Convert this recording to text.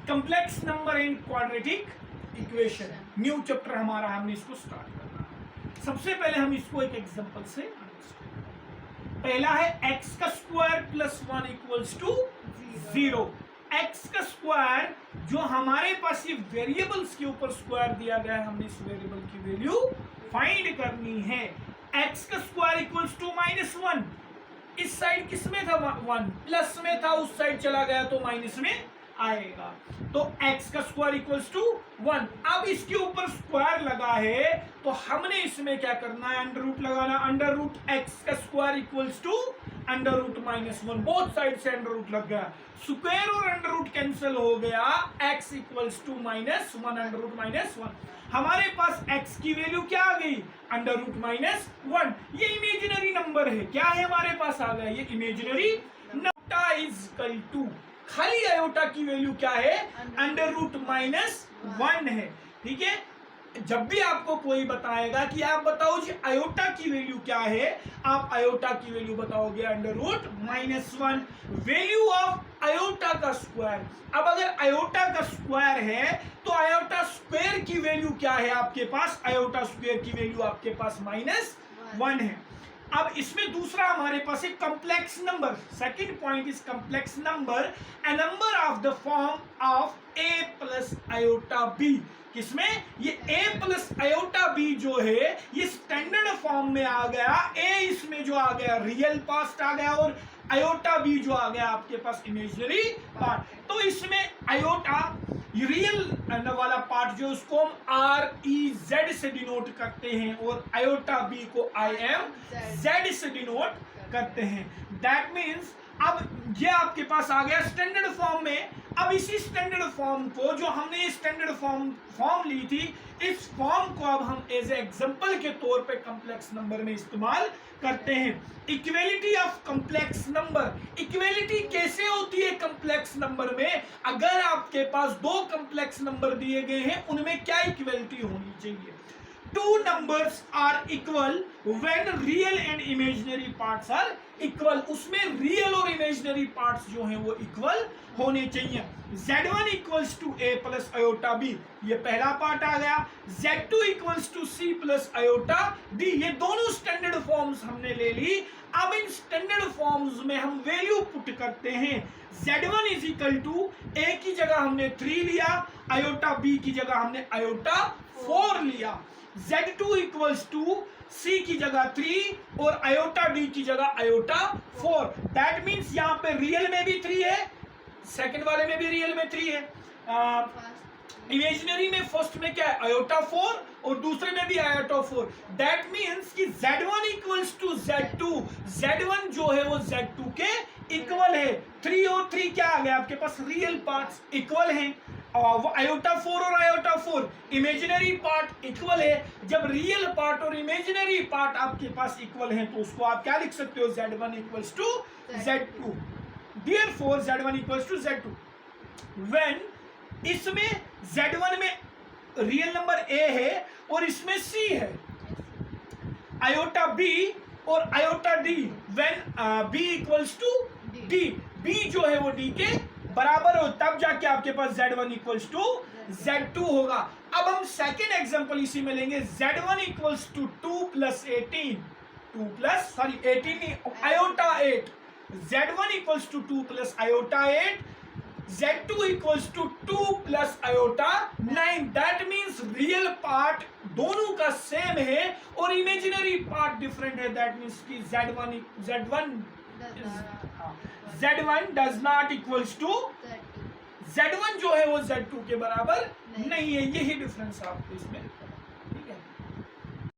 Complex number in quadratic equation, new chapter हमारा, हमने इसको स्टार्ट करना है। सबसे पहले हम इसको एक एग्जांपल से अंडरस्टैंड। पहला है एक्स का square plus 1 equals to 0। X का स्क्वायर जो हमारे पास ये वेरिएबल्स के ऊपर स्क्वायर दिया गया है, हमने इस वेरिएबल की वैल्यू फाइंड करनी है। एक्स का स्क्वायर इक्वल्स टू -1। इस साइड किस में था 1, प्लस में था, उस साइड चला गया तो माइनस में आएगा। तो x का स्क्वायर इक्वल्स टू 1। अब इसके ऊपर स्क्वायर लगा है तो हमने इसमें क्या करना है, अंडर रूट लगाना। अंडर रूट एक्स का square equals to under root -1, both side से अंडर रूट लग गया, स्क्वायर और अंडर रूट कैंसिल हो गया, x equals to -1 under root -1। हमारे पास x की वैल्यू क्या आ गई, अंडर रूट -1। ये इमेजिनरी नंबर है, क्या है हमारे पास आ गया, ये imaginary number is equal to, खाली आयोटा की वैल्यू क्या है, अंडर रूट -1 है। ठीक है, जब भी आपको कोई बताएगा कि आप बताओ जी आयोटा की वैल्यू क्या है, आप आयोटा की वैल्यू बताओगे under root -1, value of iota का स्क्वायर। अब अगर आयोटा का स्क्वायर है तो आयोटा स्क्वायर की वैल्यू क्या है आपके पास, आयोटा स्क्वायर की वैल्यू आपके पास -1 है। अब इसमें दूसरा हमारे पास एक complex number, second point is complex number, A number of the form of a plus iota b। किसमें, ये a प्लस आयोटा b जो है ये स्टैंडर्ड फॉर्म में आ गया। a इसमें जो आ गया रियल पार्ट आ गया और आयोटा b जो आ गया आपके पास इमेजिनरी पार्ट। तो इसमें आयोटा रियल वाला पार्ट जो उसको हम REZ से डिनोट करते हैं और आयोटा b को IMZ से डिनोट करते हैं। दैट मीन्स अब ये आपके पास आ गया स्टैंडर्ड फॉर्म में। अब इसी स्टैंडर्ड फॉर्म को, जो हमने स्टैंडर्ड फॉर्म ली थी, इस फॉर्म को अब हम एज एग्जांपल के तौर पे कॉम्प्लेक्स नंबर में इस्तेमाल करते हैं। Equality of complex number, equality कैसे होती है कॉम्प्लेक्स नंबर में, अगर आपके पास दो कॉम्प्लेक्स नंबर दिए गए हैं उनमें क्या इक्वेलिटी होनी चाहिए। Two numbers are equal when real and imaginary parts are equal। उसमें real और imaginary parts जो हैं वो equal होने चाहिए। Z1 equals to A plus iota B, ये पहला पार्ट आ गया। Z2 equals to C plus iota D, ये दोनों स्टैंडर्ड फॉर्म्स हमने ले ली। अब इन स्टैंडर्ड फॉर्म्स में हम वैल्यू पुट करते हैं। Z1 is equal to A की जगह हमने 3 लिया, आयोटा B की जगह हमने आयोटा 4 लिया। Z2 इक्वल्स टू C की जगह 3 और आयोटा D की जगह आयोटा 4। दैट मीन्स यहाँ पे रियल में भी 3 है, सेकंड वाले में भी रियल में 3 है, इमेजिनरी में फर्स्ट में क्या है आयोटा 4 और दूसरे में भी आयोटा 4। दैट मीन्स कि Z1 equals to Z2, Z1 जो है वो Z2 के इक्वल है। 3 और 3 क्या आ गया आपके पास, रियल पार्ट्स इक्वल हैं, आयोटा 4 और आयोटा 4 इमेजिनरी पार्ट इक्वल है। जब रियल पार्ट और इमेजिनरी पार्ट आपके पास इक्वल हैं तो उसको आप क्या लिख सकते हो, Z1 equals to Z2। Therefore Z1 equals to Z2 when इसमें Z1 में रियल नंबर A है और इसमें C है, आयोटा B और आयोटा D, when B equals to D, B जो है वो D के बराबर हो, तब जाके आपके पास Z1 इक्वल्स टू Z2 होगा। अब हम सेकेंड एग्जांपल इसी में लेंगे। Z1 equals to 2 plus 18 iota 8। Z1 equals to 2 plus iota 8, Z2 equals to 2 plus iota 9। That means real part दोनों का सेम है और इमेजिनरी पार्ट डिफरेंट है। दैट मीन्स कि Z1 does not equals to Z1 जो है वो Z2 के बराबर नहीं है। यही डिफरेंस आपको इसमें